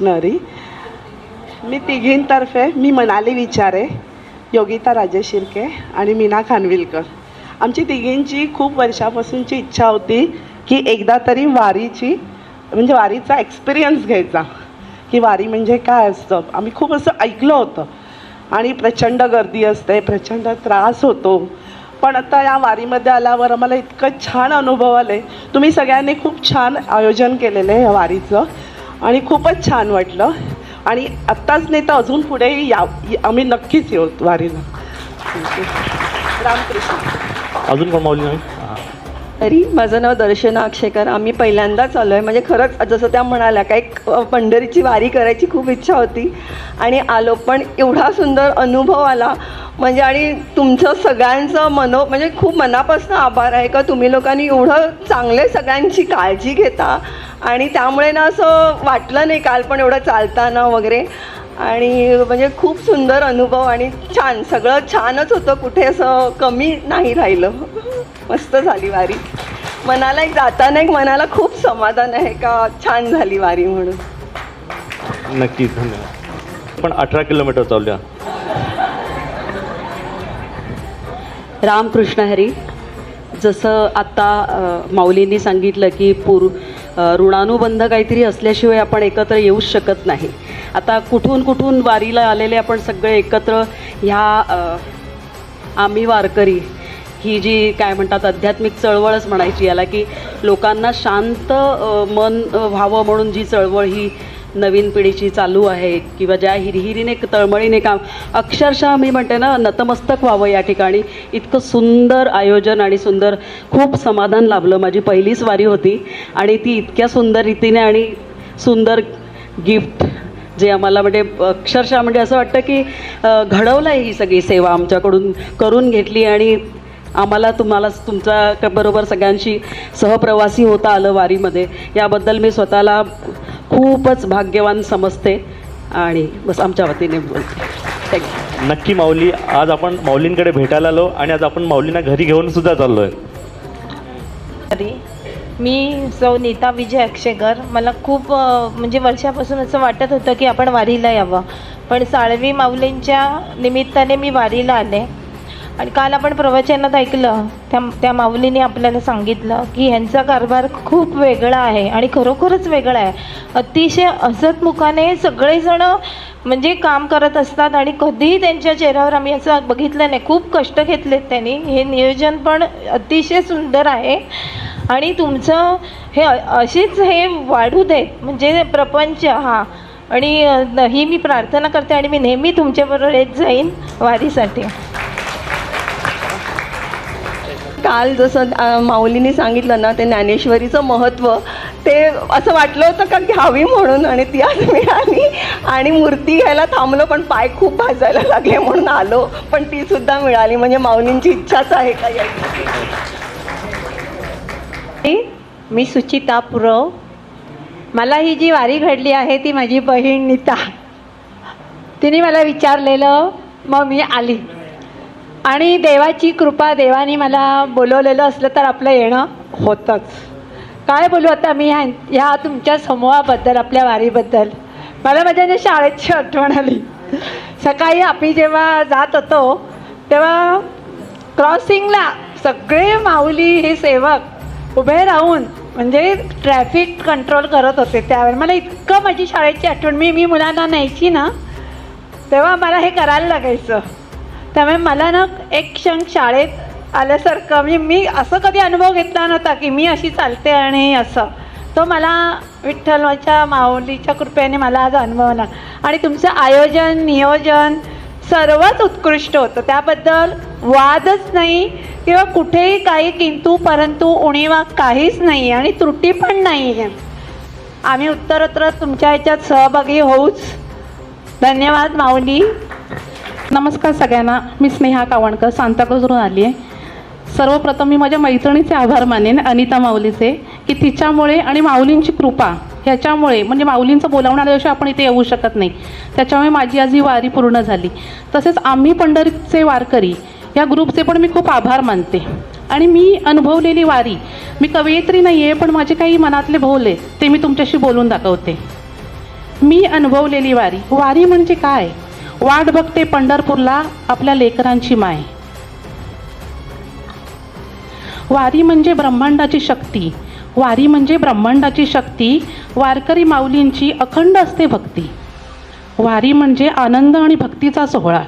नरी मी तिघींतर्फे मी मनाली विचारे, योगिता राजेश शिर्के आणि मीना खानविलकर. आमची तिघींची खूप वर्षापासूनची इच्छा होती की एकदा तरी वारीची म्हणजे वारीचा एक्सपिरियन्स घ्यायचा, की वारी म्हणजे काय असतं. आम्ही खूप असं ऐकलं होतं आणि प्रचंड गर्दी असते, प्रचंड त्रास होतो. पण आता या वारीमध्ये आल्यावर आम्हाला इतकं छान अनुभव आले. तुम्ही सगळ्यांनी खूप छान आयोजन केलेलं आहे या वारीचं आणि खूपच छान वाटलं. आणि आत्ताच नाही तर अजून पुढेही या आम्ही नक्कीच येऊ वारीला. रामकृष्ण. अजून कोण माऊली नाही? तरी माझं नाव दर्शना अक्षयकर. आम्ही पहिल्यांदाच आलो आहे. म्हणजे खरंच जसं त्या म्हणाल्या काय पंढरीची वारी करायची खूप इच्छा होती आणि आलो. पण एवढा सुंदर अनुभव आला म्हणजे. आणि तुमचं सगळ्यांचं म्हणजे खूप मनापासून आभार आहे का तुम्ही लोकांनी एवढं चांगले सगळ्यांची काळजी घेता. आणि त्यामुळे ना असं वाटलं नाही काल पण एवढं चालताना वगैरे. आणि म्हणजे खूप सुंदर अनुभव आणि छान सगळं छानच होतं. कुठे असं कमी नाही राहिलं. मस्त झाली वारी. मनाला एक जाताना एक मनाला खूप समाधान आहे का छान झाली वारी म्हणून. नक्कीच, धन्यवाद. पण 18 किलोमीटर चालल्या. रामकृष्ण हरी. जसं आत्ता माऊलींनी सांगितलं की ऋणानुबंध काहीतरी असल्याशिवाय आपण एकत्र येऊच शकत नाही. आता कुठून कुठून वारीला आलेले आपण सगळे एकत्र ह्या आम्ही वारकरी ही जी काय म्हणतात आध्यात्मिक चळवळच म्हणायची याला, की लोकांना शांत मन व्हावं म्हणून जी चळवळ ही नवीन पिढीची चालू आहे किंवा ज्या हिरहिरीने तळमळीने काम अक्षरशः मी म्हणते ना नतमस्तक व्हावं या ठिकाणी. इतकं सुंदर आयोजन आणि सुंदर खूप समाधान लाभलं. माझी पहिलीच वारी होती आणि ती इतक्या सुंदर रीतीने आणि सुंदर गिफ्ट जे आम्हाला म्हणजे अक्षरशः म्हणजे असं वाटतं की घडवलं आहे. ही सगळी सेवा आमच्याकडून करून घेतली आणि आम्हाला तुमच्या बरोबर सगळ्यांशी सहप्रवासी होता आलं वारीमध्ये. याबद्दल मी स्वतःला खूपच भाग्यवान समजते आणि बस आमच्या वतीने बोलते. थँक्यू. नक्की माऊली, आज आपण माऊलींकडे भेटायला आलो आणि आज आपण माऊलींना घरी घेऊन सुद्धा चाललो आहे. मी सौ नीता विजय अक्षयकर. मला खूप म्हणजे वर्षापासून असं वाटत होतं की आपण वारीला यावं, पण साळवी माऊलींच्या निमित्ताने मी वारीला आले. आणि काल आपण प्रवचनात ऐकलं त्या माऊलीने आपल्याला सांगितलं की ह्यांचा कारभार खूप वेगळा आहे आणि खरोखरच वेगळा आहे. अतिशय हसतमुखाने सगळेजण म्हणजे काम करत असतात आणि कधीही त्यांच्या चेहऱ्यावर आम्ही असं बघितलं नाही. खूप कष्ट घेतलेत त्यांनी. हे नियोजन पण अतिशय सुंदर आहे आणि तुमचं हे अशीच हे वाढू देत म्हणजे प्रपंच हा. आणि ही मी प्रार्थना करते आणि मी नेहमी तुमच्याबरोबर येत जाईन वारीसाठी. काल जसं माऊलींनी सांगितलं ना ते ज्ञानेश्वरीचं महत्त्व ते असं वाटलं होतं का घ्यावी म्हणून आणि ती आज मिळाली. आणि मूर्ती घ्यायला थांबलो पण पाय खूप भाजायला लागले म्हणून आलो, पण ती सुद्धा मिळाली. म्हणजे माऊलींची इच्छाच आहे का यायची. मी सुचिता पुरव. मला ही जी वारी घडली आहे ती माझी बहीण नीता तिने मला विचारलेलं, मग मी आली. आणि देवाची कृपा, देवाने मला बोलवलेलं असलं तर आपलं येणं होतंच. काय बोलू आता मी ह्या तुमच्या समूहाबद्दल, आपल्या वारीबद्दल. मला माझ्या शाळेची आठवण आली. सकाळी आम्ही जेव्हा जात होतो तेव्हा क्रॉसिंगला सगळे माऊली हे सेवक उभे राहून म्हणजे ट्रॅफिक कंट्रोल करत होते. त्यावेळी मला इतकं माझी शाळेची आठवण, मी मुलांना न्यायची ना तेव्हा मला हे करायला लागायचं. त्यामुळे मला ना एक क्षण शाळेत आल्यासारखं मी असं कधी अनुभव घेतला नव्हता की मी अशी चालते आणि असं. तो मला विठ्ठलाच्या माऊलीच्या कृपेने मला आज अनुभवला. आणि तुमचं आयोजन नियोजन सर्वच उत्कृष्ट होतं. त्याबद्दल वादच नाही किंवा कुठेही काही किंतु परंतु उणीवा काहीच नाही आणि त्रुटी पण नाही आहे. आम्ही उत्तरोत्तर तुमच्या ह्याच्यात सहभागी होऊच. धन्यवाद माऊली. नमस्कार सगळ्यांना. मी स्नेहा कावणकर सांताक्रूजवरून आली आहे. सर्वप्रथम मी माझ्या मैत्रिणीचे आभार मानेन, अनिता माऊलीचे, की तिच्यामुळे आणि माऊलींची कृपा ह्याच्यामुळे म्हणजे माऊलींचं बोलावून आल्याशिवाय आपण इथे येऊ शकत नाही. त्याच्यामुळे माझी आज ही वारी पूर्ण झाली. तसेच आम्ही पंढरीचे वारकरी या ग्रुपचे पण मी खूप आभार मानते. आणि मी अनुभवलेली वारी, मी कवयित्री नाही आहे पण माझे काही मनातले भोवले ते मी तुमच्याशी बोलून दाखवते. मी अनुभवलेली वारी. वारी म्हणजे काय? वाट बघते पंढरपूरला आपल्या लेकरांची माय. वारी म्हणजे ब्रह्मांडाची शक्ती. वारी म्हणजे ब्रह्मांडाची शक्ती. वारकरी माऊलींची अखंड असते भक्ती. वारी म्हणजे आनंद आणि भक्तीचा सोहळा.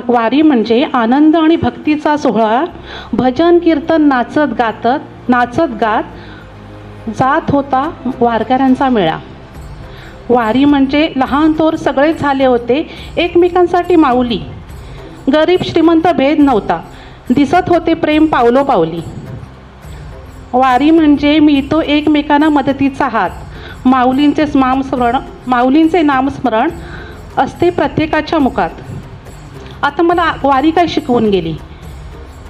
वारी म्हणजे आनंद आणि भक्तीचा सोहळा. भजन कीर्तन नाचत गात जात होता वारकऱ्यांचा मेळा. वारी म्हणजे लहान थोर सगळेच झाले होते एकमेकांसाठी माऊली. गरीब श्रीमंत भेद नव्हता, दिसत होते प्रेम पावलोपावली. वारी म्हणजे मिळतो एकमेकांना मदतीचा हात. माऊलींचे नामस्मरण असते प्रत्येकाच्या मुखात. आता मला वारी काय शिकवून गेली?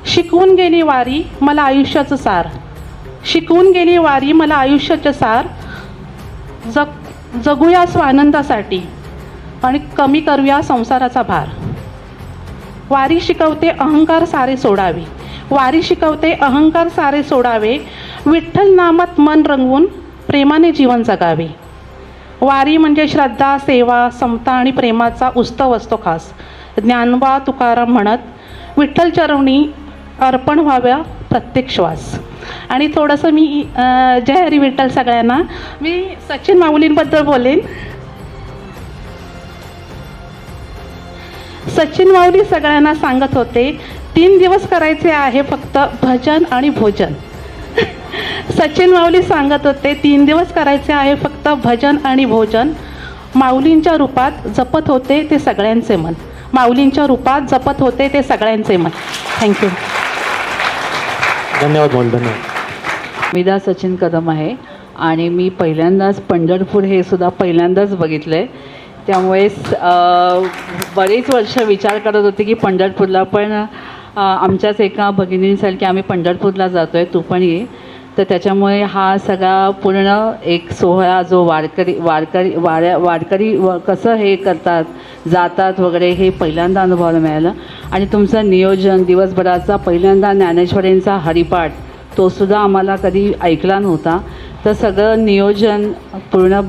शिकवून गेली वारी मला आयुष्याचं सार. शिकवून गेली वारी मला आयुष्याचं सार. जगूया स्वानंदासाठी आणि कमी करूया संसाराचा भार. वारी शिकवते अहंकार सारे सोडावे. वारी शिकवते अहंकार सारे सोडावे. विठ्ठल नामात मन रंगवून प्रेमाने जीवन जगावे. वारी म्हणजे श्रद्धा, सेवा, समता आणि प्रेमाचा उत्सव असतो खास. ज्ञानोबा तुकाराम म्हणत विठ्ठल चरणी अर्पण व्हाव्या प्रत्येक श्वास. आणि थोडंसं मी जय हरी विठ्ठल सगळ्यांना. मी सचिन माऊलींबद्दल बोलेन. सचिन माऊली सगळ्यांना सांगत होते 3 दिवस करायचे आहे फक्त भजन आणि भोजन. सचिन माऊली सांगत होते 3 दिवस करायचे आहे फक्त भजन आणि भोजन. माऊलींच्या रूपात जपत होते ते सगळ्यांचे मन. माऊलींच्या रूपात जपत होते ते सगळ्यांचे मन. थँक्यू. धन्यवाद माऊली, धन्यवाद. मीदा सचिन कदम आहे आणि मी पहिल्यांदाच पंढरपूर हे सुद्धा पहिल्यांदाच बघितलं आहे. त्यामुळे बरेच वर्ष विचार करत होते की पंढरपूरला पण आमच्याच एका भगिनींसारखी आम्ही पंढरपूरला जातो आहे, तू पण ये. तर त्याच्यामुळे हा सगळा पूर्ण एक सोहळा जो वारकरी कसं हे करतात, जातात वगैरे, हे पहिल्यांदा अनुभवायला मिळालं. आणि तुमचं नियोजन दिवसभराचा पहिल्यांदा ज्ञानेश्वरींचा हरिपाठ तोसुद्धा आम्हाला कधी ऐकला नव्हता. तर सगळं नियोजन पूर्ण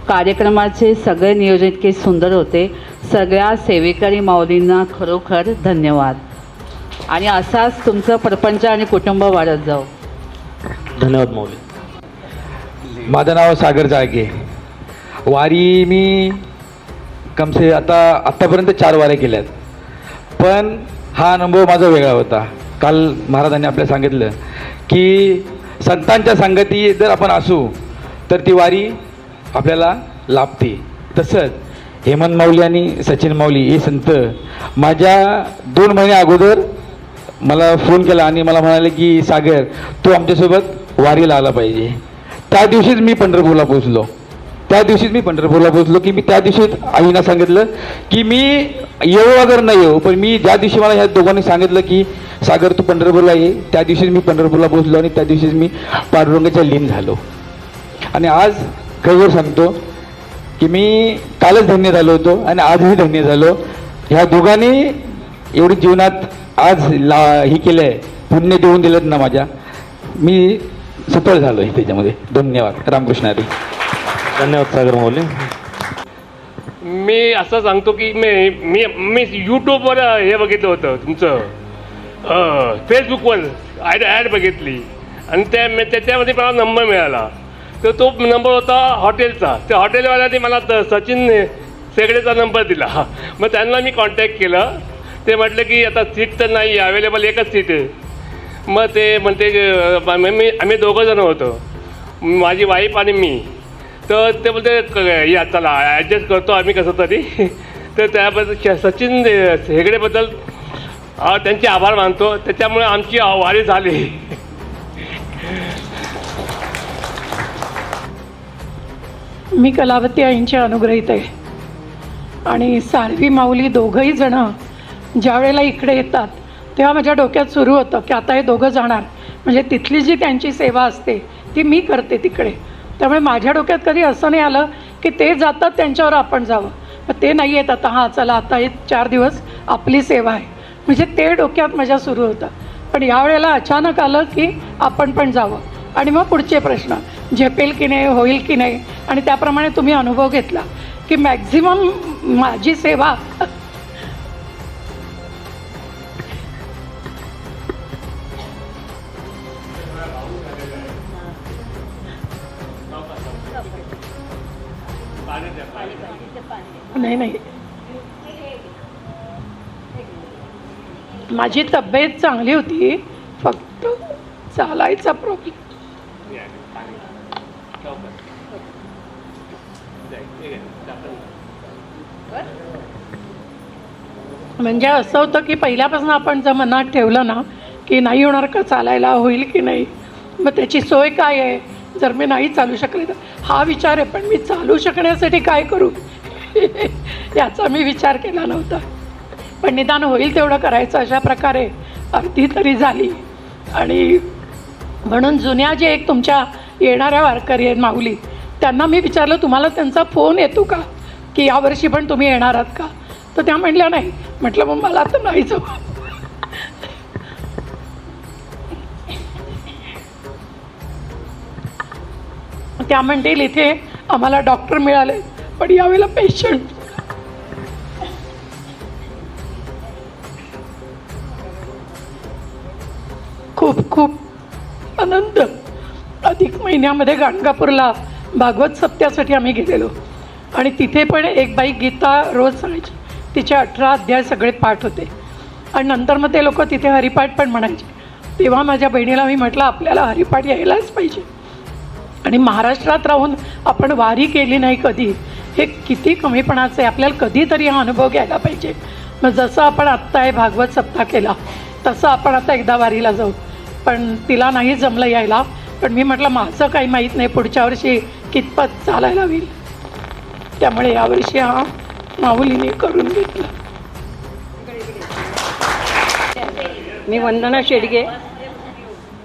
कार्यक्रमाचे सगळे नियोजन इतके सुंदर होते. सगळ्या सेवेकरी माऊलींना खरोखर धन्यवाद. आणि असाच तुमचं प्रपंच आणि कुटुंब वाढत जाऊ. धन्यवाद माऊली. माझं नाव सागर जाळगे. वारी मी कमसे आत्तापर्यंत 4 वाऱ्या केल्यात. पण हा अनुभव माझा वेगळा होता. काल महाराजांनी आपल्याला सांगितलं की संतांच्या संगती जर आपण असू तर ती वारी आपल्याला लाभते. तसंच हेमंत माऊली आणि सचिन माऊली हे संत माझ्या 2 महिने अगोदर मला फोन केला आणि मला म्हणाले की सागर तू आमच्यासोबत वारीला आला पाहिजे. त्या दिवशीच मी पंढरपूरला पोचलो. की मी त्या दिवशीच आईना सांगितलं की मी येऊ अगर नाही येऊ, पण मी ज्या दिवशी मला ह्या दोघांनी सांगितलं की सागर तू पंढरपूरला ये, त्या दिवशीच मी पंढरपूरला पोचलो आणि त्या दिवशीच मी पांडुरंगाच्या लीन झालो. आणि आज खरं सांगतो की मी कालच धन्य झालो होतो आणि आजही धन्य झालो. ह्या दोघांनी एवढी जीवनात आज हे केलं आहे, पुण्य देऊन दिलं ना माझ्या, मी सफळ झालो आहे त्याच्यामध्ये. धन्यवाद. रामकृष्ण हरी. धन्यवाद सागर माऊली. मी असं सांगतो की मी यूट्यूबवर हे बघितलं होतं तुमचं, फेसबुकवर ॲड बघितली आणि त्याच्यामध्ये मला नंबर मिळाला. तर तो नंबर होता हॉटेलचा. त्या हॉटेलवाल्याने मला सचिन सेगडेचा नंबर दिला. मग त्यांना मी कॉन्टॅक्ट केलं. ते म्हटलं की आता सीट तर नाही आहे, अवेलेबल एकच सीट आहे. मग ते म्हणते आम्ही 2 जण होतो, माझी वाईफ आणि मी. तर ते बोलते या चला ॲडजस्ट करतो आम्ही कसं तरी. तर त्याबद्दल सचिन हेगडेबद्दल त्यांचे आभार मानतो. त्याच्यामुळे आमची वारी झाली. मी कलावती आईंची अनुग्रहित आहे आणि साळवी माऊली दोघंही जणं ज्या वेळेला इकडे येतात तेव्हा माझ्या डोक्यात सुरू होतं की आता हे दोघं जाणार म्हणजे तिथली जी त्यांची सेवा असते ती मी करते तिकडे. त्यामुळे माझ्या डोक्यात कधी असं नाही आलं की ते जातात त्यांच्यावर आपण जावं. मग ते नाही येत आता हां चला आता हे 4 दिवस आपली सेवा आहे म्हणजे ते डोक्यात माझ्या सुरू होतं. पण यावेळेला अचानक आलं की आपण पण जावं. आणि मग पुढचे प्रश्न झेपेल की नाही, होईल की नाही, आणि त्याप्रमाणे तुम्ही अनुभव घेतला की मॅक्झिमम माझी सेवा नाही माझी तब्येत चांगली होती, फक्त चालायचा प्रॉब्लेम. म्हणजे असं होतं की पहिल्यापासून आपण जर मनात ठेवलं ना की नाही होणार का, चालायला होईल की नाही, मग त्याची सोय काय आहे, जर मी नाही चालू शकले तर हा विचार आहे. पण मी चालू शकण्यासाठी काय करू याचा मी विचार केला नव्हता. पण निदान होईल तेवढं करायचं अशा प्रकारे अर्धी तरी झाली. आणि म्हणून जुन्या जे एक तुमच्या येणाऱ्या वारकरी आहेत माऊली, त्यांना मी विचारलं तुम्हाला त्यांचा फोन येतो का की यावर्षी पण तुम्ही येणार आहात का, तर त्या म्हणल्या नाही. म्हटलं मग मला तर नाहीच हवं. त्या म्हणतील इथे आम्हाला डॉक्टर मिळाले पण यावेळेला पेशंट. खूप खूप आनंद. अधिक महिन्यामध्ये गाणगापूरला भागवत सप्त्यासाठी आम्ही गेलेलो आणि तिथे पण एक बाई गीता रोज सांगायची, तिचे 18 अध्याय सगळे पाठ होते आणि नंतर मग ते लोक तिथे हरिपाठ पण म्हणायचे. तेव्हा माझ्या बहिणीला मी म्हटलं आपल्याला हरिपाठ यायलाच पाहिजे. आणि महाराष्ट्रात राहून आपण वारी केली नाही कधी, हे किती कमीपणाचं आहे. आपल्याला कधीतरी हा अनुभव घ्यायला पाहिजे. मग जसं आपण आत्ता आहे भागवत सप्ताह केला तसं आपण आता एकदा वारीला जाऊ. पण तिला नाही जमलं यायला, पण मी म्हटलं माझं काही माहीत नाही पुढच्या वर्षी कितपत चालायला होईल, त्यामुळे यावर्षी हा माऊलीने करून घेतला. मी वंदना शेडगे.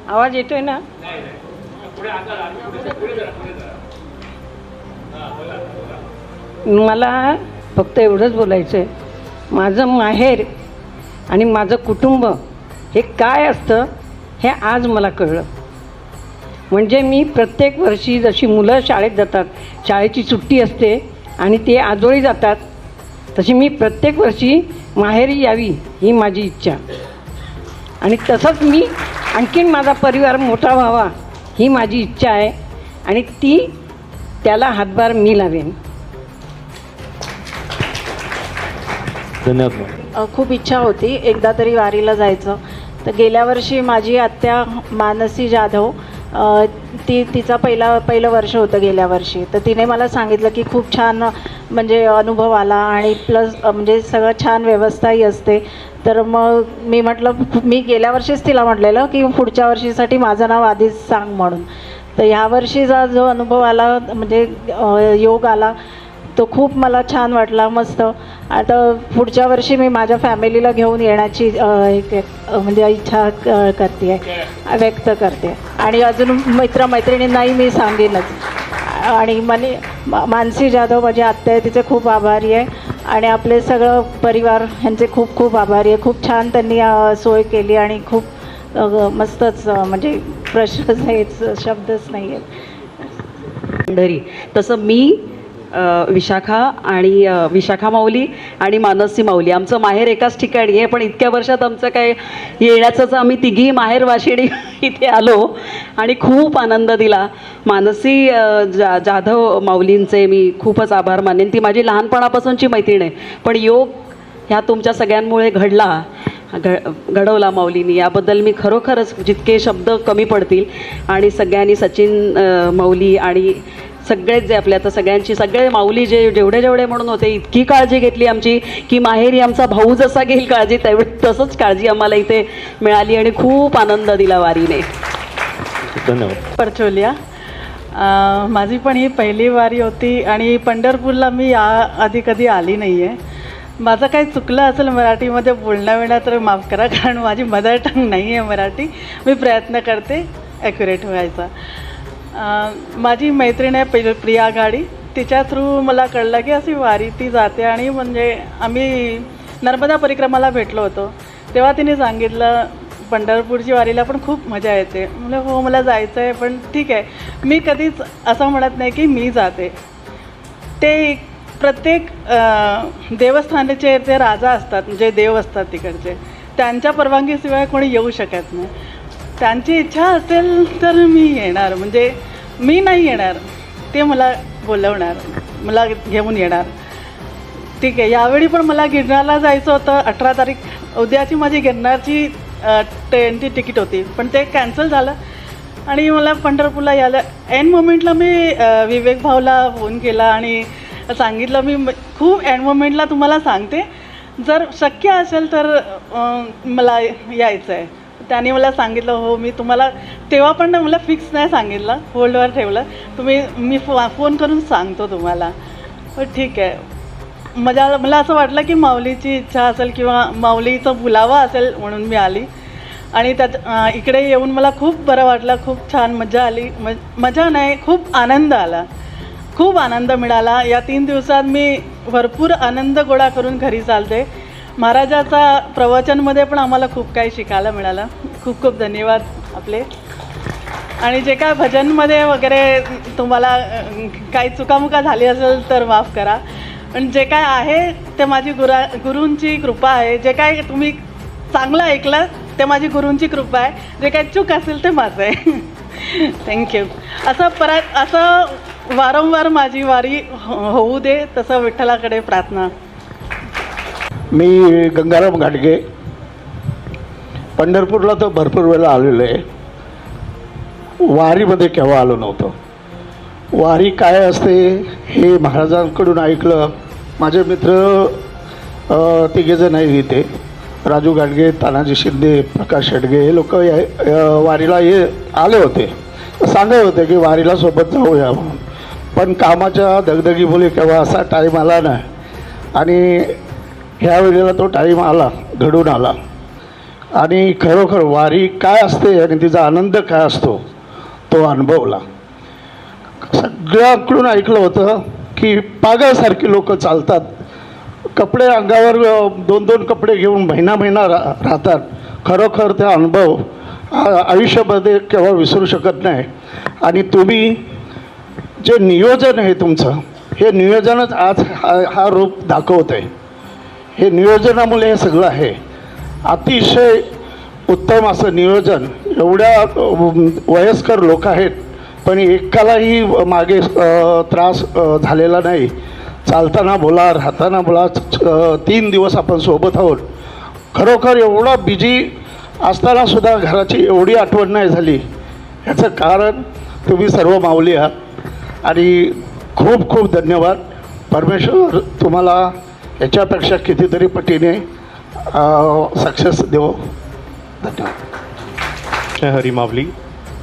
आवाज येतोय ना? मला फक्त एवढंच बोलायचं आहे, माझं माहेर आणि माझं कुटुंब हे काय असतं हे आज मला कळलं. म्हणजे मी प्रत्येक वर्षी जशी मुलं शाळेत जातात, शाळेची सुट्टी असते आणि ते आजोळी जातात, तशी मी प्रत्येक वर्षी माहेरी यावी ही माझी इच्छा. आणि तसंच मी आणखीन माझा परिवार मोठा व्हावा ही माझी इच्छा आहे आणि त्याला हातभार मी लावेन. धन्यवाद. खूप इच्छा होती एकदा तरी वारीला जायचं. तर गेल्या वर्षी माझी आत्या मानसी जाधव, तिचा पहिलं वर्ष होतं गेल्या वर्षी, तर तिने मला सांगितलं की खूप छान म्हणजे अनुभव आला आणि प्लस म्हणजे सगळं छान व्यवस्थाही असते. तर मग मी म्हटलं, मी गेल्या वर्षीच तिला म्हटलेलं की पुढच्या वर्षीसाठी माझं नाव आधीच सांग म्हणून. तर ह्या वर्षीचा जो अनुभव आला म्हणजे योग आला तो खूप मला छान वाटला, मस्त. आता पुढच्या वर्षी मी माझ्या फॅमिलीला घेऊन येण्याची म्हणजे इच्छा व्यक्त करते आणि अजून मित्रमैत्रिणींनाही मी सांगेनच. आणि मानसी जाधव माझी आत्या आहे, तिचे खूप आभारी आहे आणि आपले सगळं परिवार ह्यांचे खूप खूप आभारी आहे. खूप छान त्यांनी सोय केली आणि खूप मस्तच म्हणजे प्रश्न शब्दच नाही आहेत. पंढरी तसं मी विशाखा आणि विशाखा माऊली आणि मानसी माऊली आमचं माहेर एकाच ठिकाणी आहे, पण इतक्या वर्षात आमचं काय येण्याचंच आम्ही तिघी माहेर वाशिणी इथे आलो आणि खूप आनंद दिला. मानसी जाधव माऊलींचे मी खूपच आभार मानेन. ती माझी लहानपणापासूनची मैत्रीण आहे, पण योग ह्या तुमच्या सगळ्यांमुळे घडवला माऊलींनी, याबद्दल मी खरोखरच जितके शब्द कमी पडतील. आणि सगळ्यांनी सचिन माऊली आणि सगळेच जे आपल्या आता सगळे माऊली जेवढे म्हणून होते, इतकी काळजी घेतली आमची की माहेरी आमचा भाऊ जसा घेईल काळजी तसंच काळजी आम्हाला इथे मिळाली आणि खूप आनंद दिला वारीने. धन्यवाद. परचोलिया. माझी पण ही पहिली वारी होती आणि पंढरपूरला मी आधी कधी आली नाही आहे. माझं काही चुकलं असेल मराठीमध्ये बोलण्यात तर माफ करा, कारण माझी मदर टंग नाही आहे मराठी. मी प्रयत्न करते ॲक्युरेट व्हायचा. माझी मैत्रीण आहे प्रिया गाडी, तिच्या थ्रू मला कळलं की अशी वारी ती जाते. आणि म्हणजे आम्ही नर्मदा परिक्रमाला भेटलो होतो तेव्हा तिने सांगितलं पंढरपूरची वारीला पण खूप मजा येते. म्हणलं हो मला जायचं आहे, पण ठीक आहे. मी कधीच असं म्हणत नाही की मी जाते. ते प्रत्येक देवस्थानाचे ते राजा असतात, म्हणजे देव असतात तिकडचे, त्यांच्या परवानगीशिवाय कोणी येऊ शकत नाही. त्यांची इच्छा असेल तर मी येणार, म्हणजे मी नाही येणार, ते मला बोलवणार, मला घेऊन येणार. ठीक आहे. यावेळी पण मला गिरनारला जायचं होतं. 18 तारीख उद्याची माझी गिरनारची ट्रेनची तिकीट होती, पण ते कॅन्सल झालं आणि मला पंढरपूरला यायला एन मोमेंटला मी विवेक भाऊला फोन केला आणि सांगितलं मी खूप एन मोमेंटला तुम्हाला सांगते, जर शक्य असेल तर मला यायचं आहे. त्याने मला सांगितलं हो मी तुम्हाला, तेव्हा पण मला फिक्स नाही सांगितलं, होल्डवर ठेवलं, मी फोन करून सांगतो तुम्हाला. ठीक आहे. मला असं वाटलं की माऊलीची इच्छा असेल किंवा माऊलीचा बुलावा असेल म्हणून मी आली आणि त्यात इकडे येऊन मला खूप बरं वाटलं. खूप छान मजा आली. मजा नाही, खूप आनंद आला, खूप आनंद मिळाला. या 3 दिवसात मी भरपूर आनंद गोळा करून घरी चालते. महाराजाचा प्रवचनमध्ये पण आम्हाला खूप काही शिकायला मिळालं. खूप खूप धन्यवाद आपले. आणि जे काय भजनमध्ये वगैरे तुम्हाला काही चुकामुका झाली असेल तर माफ करा, पण जे काय आहे ते माझी गुरूंची कृपा आहे. जे काय तुम्ही चांगलं ऐकलं ते माझी गुरूंची कृपा आहे. जे काय चूक असेल ते माझं आहे. थँक्यू. असं वारंवार माझी वारी होऊ दे, तसं विठ्ठलाकडे प्रार्थना. मी गंगाराम घाटगे, पंढरपूरला तर भरपूर वेळा आलेलो आहे. वारीमध्ये केव्हा आलो नव्हतो. वारी काय असते हे महाराजांकडून ऐकलं. माझे मित्र तिघेजण आहे इथे, राजू घाटगे, तानाजी शिंदे, प्रकाश शेडगे, हे लोक वारीला आले होते, सांगत होते की वारीला सोबत जाऊया म्हणून. पण कामाच्या दगदगीमुळे केव्हा असा टाईम आला नाही आणि ह्या वेळेला तो टाईम आला, घडून आला. आणि खरोखर वारी काय असते आणि तिचा आनंद काय असतो तो अनुभवला. सगळ्यांकडून ऐकलं होतं की पागलसारखी लोक चालतात, कपडे अंगावर 2-2 कपडे घेऊन महिना राहतात. खरोखर ते अनुभव आयुष्यामध्ये केव्हा विसरू शकत नाही. आणि तुम्ही जे नियोजन आहे तुमचं, हे नियोजनच आज हा रूप दाखवत आहे. हे नियोजनामुळे हे सगळं आहे. अतिशय उत्तम असं नियोजन. एवढ्या वयस्कर लोक आहेत पण एकालाही मागे त्रास झालेला नाही. चालताना बोला, राहताना बोला. 3 दिवस आपण सोबत आहोत. खरोखर एवढा बिजी असतानासुद्धा घराची एवढी आठवण नाही झाली. ह्याचं कारण तुम्ही सर्व माऊली आहात आणि खूप खूप धन्यवाद. परमेश्वर तुम्हाला याच्यापेक्षा कितीतरी पटीने सक्सेस देवो. धन्यवाद. हरी मावली.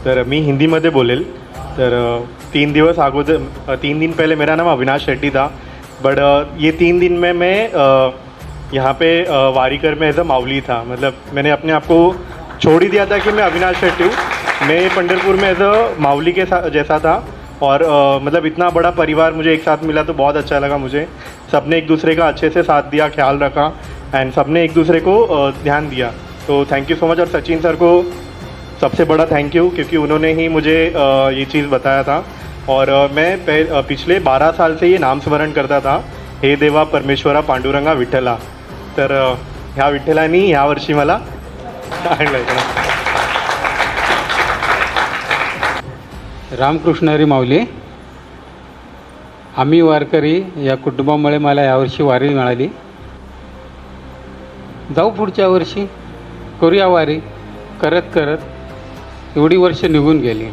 तर मी हिंदीमध्ये बोलेल. तर 3 दिन पहले मेरा नाम अविनाश शेट्टी था, बट ये 3 दिन में मैं यहाँ पे वारीकर में एज अ मावली था. मतलब मैंने अपने आप को छोड़ ही दिया था कि मैं अविनाश शेट्टी हूँ. मैं पंढरपुर में एज अ मावली के जैसा था और मतलब इतना बड़ा परिवार मुझे एक साथ मिला तो बहुत अच्छा लगा मुझे. सबने एक दूसरे का अच्छे से साथ दिया, ख्याल रखा एंड सबने एक दूसरे को ध्यान दिया. तो थैंक यू सो मच. और सचिन सर को सबसे बड़ा थैंक यू, क्योंकि उन्होंने ही मुझे ये चीज़ बताया था. और मैं पिछले 12 साल से ये नाम स्मरण करता था, हे देवा परमेश्वरा पांडुरंगा विठ्ठला. तर ह्या विठ्ठलानी ह्या वर्षी मला आणलं. रामकृष्ण हरी माऊली. आम्ही वारकरी या कुटुंबामुळे मला यावर्षी वारी मिळाली. जाऊ पुढच्या वर्षी, करूया वारी. करत एवढी वर्ष निघून गेली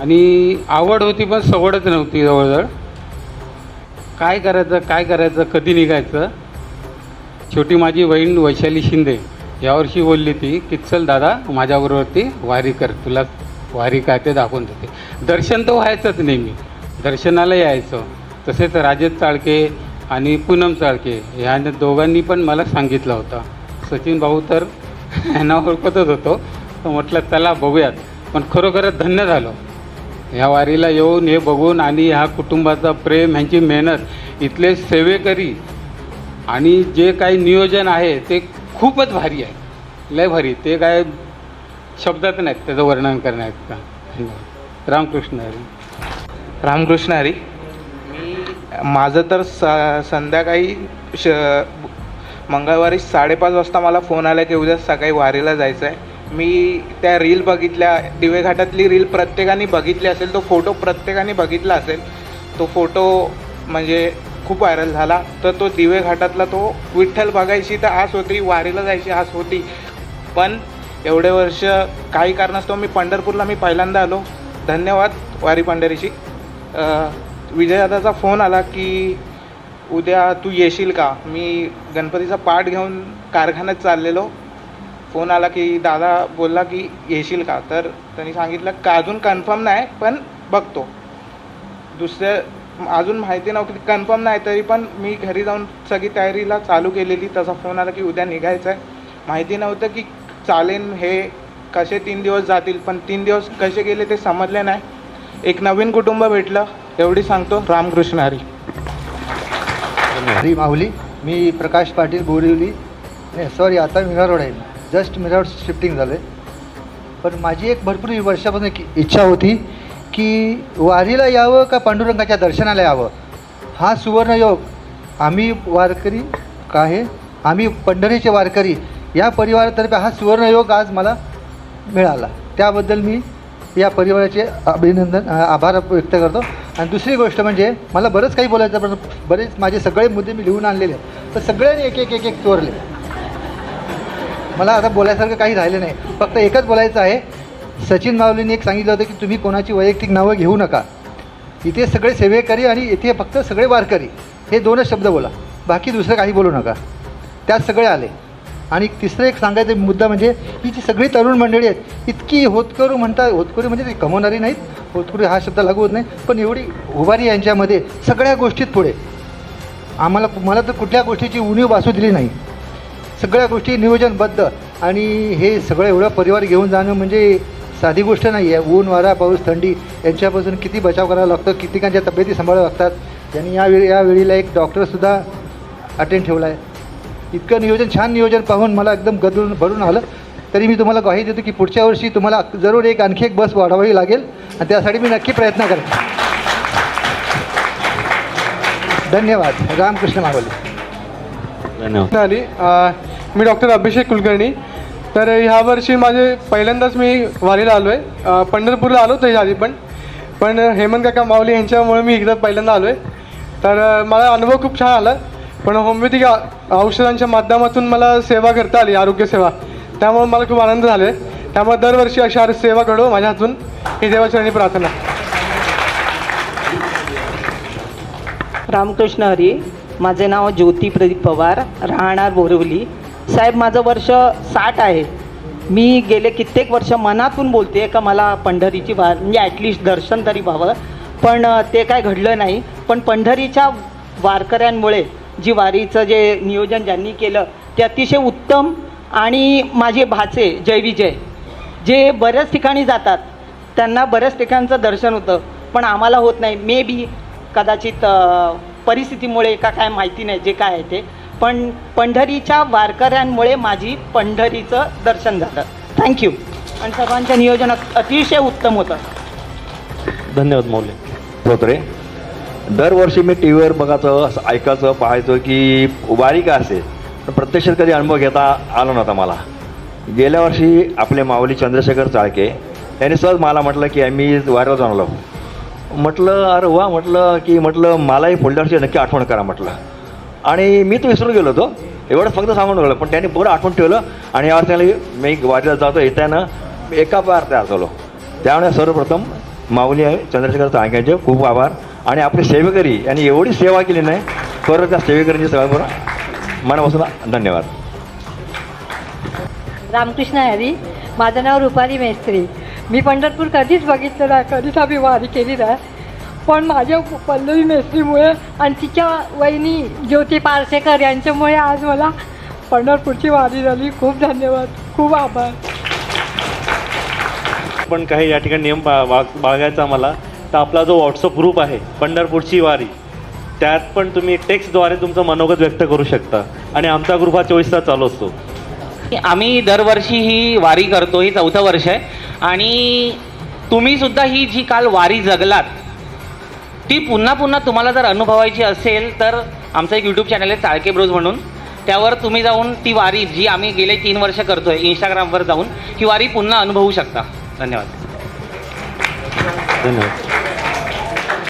आणि आवड होती पण सवडच नव्हती जवळजवळ. काय करायचं कधी निघायचं. छोटी माझी बहीण वैशाली शिंदे यावर्षी बोलली ती की चल दादा माझ्याबरोबर वारी कर, तुला वारी काय ते दाखवून देते. दर्शन तर व्हायचंच नेहमी, दर्शनाला यायचं. तसेच राजेश चाळके आणि पूनम चाळके ह्या दोघांनी पण मला सांगितलं होतं. सचिन भाऊ तर यांना ओळखतच होतो, तर म्हटलं चला बघूयात. पण खरोखरच धन्य झालो ह्या वारीला येऊन, हे बघून. आणि ह्या कुटुंबाचा प्रेम, ह्यांची मेहनत, इथले सेवेकरी आणि जे काही नियोजन आहे ते खूपच भारी आहे. लय भारी, ते काय शब्दात नाहीत त्याचं वर्णन करण्यात का. रामकृष्ण हरी. रामकृष्ण हरी. माझं तर संध्याकाळी मंगळवारी 5:30 वाजता मला फोन आला की उद्या सकाळी वारीला जायचं आहे. मी त्या रील बघितल्या, दिवेघाटातली रील प्रत्येकाने बघितली असेल, तो फोटो प्रत्येकाने बघितला असेल. तो फोटो म्हणजे खूप व्हायरल झाला. तर तो दिवेघाटातला तो विठ्ठल बघायची तर आस होती, वारीला जायची आस होती. पण एवढे वर्ष काही कारणास्तव मी पंढरपूरला पहिल्यांदा आलो. धन्यवाद वारी पंढरीची. विजयदादाचा फोन आला की उद्या तू येशील का. मी गणपतीचा पाठ घेऊन कारखान्यात चाललेलो. फोन आला की दादा बोलला की येशील का. तर त्यांनी सांगितलं का अजून कन्फर्म नाही पण बघतो. अजून माहिती नव्हती, कन्फर्म नाही, तरी पण मी घरी जाऊन सगळी तयारीला चालू केलेली. त्याचा फोन आला की उद्या निघायचं आहे. माहिती नव्हतं की चालेल हे कसे 3 दिवस जातील, पण 3 दिवस कसे गेले ते समजले नाही. एक नवीन कुटुंब भेटलं एवढी सांगतो. रामकृष्ण हरी. हरी माऊली. मी प्रकाश पाटील बोरिवली. सॉरी, आता मीरा रोड आहे. जस्ट मीरा रोड शिफ्टिंग झालं आहे. पण माझी एक भरपूर वर्षापासून एक इच्छा होती की वारीला यावं का पांडुरंगाच्या दर्शनाला यावं. हा सुवर्णयोग आम्ही वारकरी का आहे, आम्ही पंढरीचे वारकरी या परिवारातर्फे हा सुवर्णयोग आज मला मिळाला. त्याबद्दल मी या परिवाराचे आभार व्यक्त करतो. आणि दुसरी गोष्ट म्हणजे मला बरंच काही बोलायचं, पण बरेच माझे सगळे मुद्दे मी लिहून आणलेले आहेत. तर सगळ्यांनी एक एक एक एक चोरले. मला आता बोलायसारखं काही राहिलं नाही. फक्त एकच बोलायचं आहे. सचिन माऊलींनी एक सांगितलं होतं की तुम्ही कोणाची वैयक्तिक नावं घेऊ नका. इथे सगळे सेवेकरी आणि इथे फक्त सगळे वारकरी, हे 2च शब्द बोला, बाकी दुसरं काही बोलू नका. त्यात सगळे आले. आणि तिसरं एक सांगायचं मुद्दा म्हणजे ही जी सगळी तरुण मंडळी आहेत, इतकी होतकरू म्हणतात. होतकरू म्हणजे ते कमवणारी नाहीत, होतकरू हा शब्द लागू होत नाही, पण एवढी उभारी यांच्यामध्ये सगळ्या गोष्टीत पुढे. मला तर कुठल्या गोष्टीची उणीव भासू दिली नाही. सगळ्या गोष्टी नियोजनबद्ध. आणि हे सगळं एवढं परिवार घेऊन जाणं म्हणजे साधी गोष्ट नाही आहे. ऊन, वारा, पाऊस, थंडी यांच्यापासून किती बचाव करावा लागतो, कितीकांच्या तब्येती सांभाळाव्या लागतात. त्यांनी या वेळीला एक डॉक्टरसुद्धा अटेंड ठेवला आहे. इतकं नियोजन, छान नियोजन पाहून मला एकदम भरून आलं. तरी मी तुम्हाला ग्वाही देतो की पुढच्या वर्षी तुम्हाला जरूर आणखी एक बस वाढवावी लागेल आणि त्यासाठी मी नक्की प्रयत्न करेन. धन्यवाद. रामकृष्ण माऊली. धन्यवाद. मी डॉक्टर अभिषेक कुलकर्णी. तर ह्या वर्षी माझे पहिल्यांदाच मी वारीला आलो आहे. पंढरपूरला आलो होतो ह्या आधी पण हेमंत काका माऊली यांच्यामुळे मी इकडं पहिल्यांदा आलो आहे. तर मला अनुभव खूप छान आला. पण होमिओपॅथिक औषधांच्या माध्यमातून मला सेवा करता आली, आरोग्यसेवा. त्यामुळे मला खूप आनंद झाला आहे. त्यामुळे दरवर्षी अशा सेवा घडो माझ्या हातून, ही देवाचरणी प्रार्थना. रामकृष्ण हरी. माझे नाव ज्योती प्रदीप पवार, राहणार बोरिवली. साहेब, माझं वर्ष 60 आहे. मी गेले कित्येक वर्ष मनातून बोलते का मला पंढरीची म्हणजे ॲटलिस्ट दर्शन तरी व्हावं, पण ते काय घडलं नाही. पण पंढरीच्या वारकऱ्यांमुळे जी वारीचं जे नियोजन ज्यांनी केलं ते अतिशय उत्तम. आणि माझे भाचे जय विजय जे बऱ्याच ठिकाणी जातात, त्यांना बऱ्याच ठिकाणचं दर्शन होतं, पण आम्हाला होत नाही. मे बी कदाचित परिस्थितीमुळे का काय माहिती नाही, जे काय आहे ते. पण पंढरीच्या वारकऱ्यांमुळे माझी पंढरीचं दर्शन झालं. थँक्यू. आणि सर्वांचं नियोजन अतिशय उत्तम होतं. धन्यवाद मौली धोत्रे. दरवर्षी मी टी व्हीवर बघायचं, असं ऐकायचं, पाहायचं की वारी का असेल, पण प्रत्यक्षात कधी अनुभव घेता आला नव्हता मला. गेल्या वर्षी आपले माऊली चंद्रशेखर चाळके यांनी सहज मला म्हटलं की आम्ही वारीला जाऊन आलो. म्हटलं अरे वा, म्हटलं मलाही पुढल्या वर्षी नक्की आठवण करा म्हटलं. आणि मी तो विसरून गेलो होतो, एवढं फक्त सांगून गेलो, पण त्यांनी बरं आठवण ठेवलं. आणि यावर त्याला मी वारीला जातो येताना एका पार तयार झालो. त्यामुळे सर्वप्रथम माऊली चंद्रशेखर चाळके यांचे खूप आभार. आणि आपले सेवेकरी यांनी एवढी सेवा केली नाही, खरं त्या सेवेकरींची सगळं बरं मनापासून धन्यवाद. रामकृष्ण हरी. माझं नाव रुपाली मेस्त्री. मी पंढरपूर कधीच बघितलं नाही, कधीच आम्ही वारी केली नाही. पण माझ्या पल्लवी मेस्त्रीमुळे आणि तिच्या वहिनी ज्योती पारसेकर यांच्यामुळे आज मला पंढरपूरची वारी झाली. खूप धन्यवाद, खूप आभार. पण काही या ठिकाणी नियम बाळगायचा मला. तर आपला जो व्हॉट्सअप ग्रुप आहे पंढरपूरची वारी, त्यात पण तुम्ही टेक्स्टद्वारे तुमचं मनोगत व्यक्त करू शकता. आणि आमचा ग्रुप हा 24 तास चालू असतो. आम्ही दरवर्षी ही वारी करतो, ही 4थं वर्ष आहे. आणि तुम्हीसुद्धा ही जी काल वारी जगलात ती पुन्हा पुन्हा तुम्हाला जर अनुभवायची असेल तर आमचं एक यूट्यूब चॅनल आहे चाळके ब्रोज म्हणून, त्यावर तुम्ही जाऊन ती वारी जी आम्ही गेले 3 वर्ष करतोय इंस्टाग्रामवर जाऊन ही वारी पुन्हा अनुभवू शकता. धन्यवाद. धन्यवाद.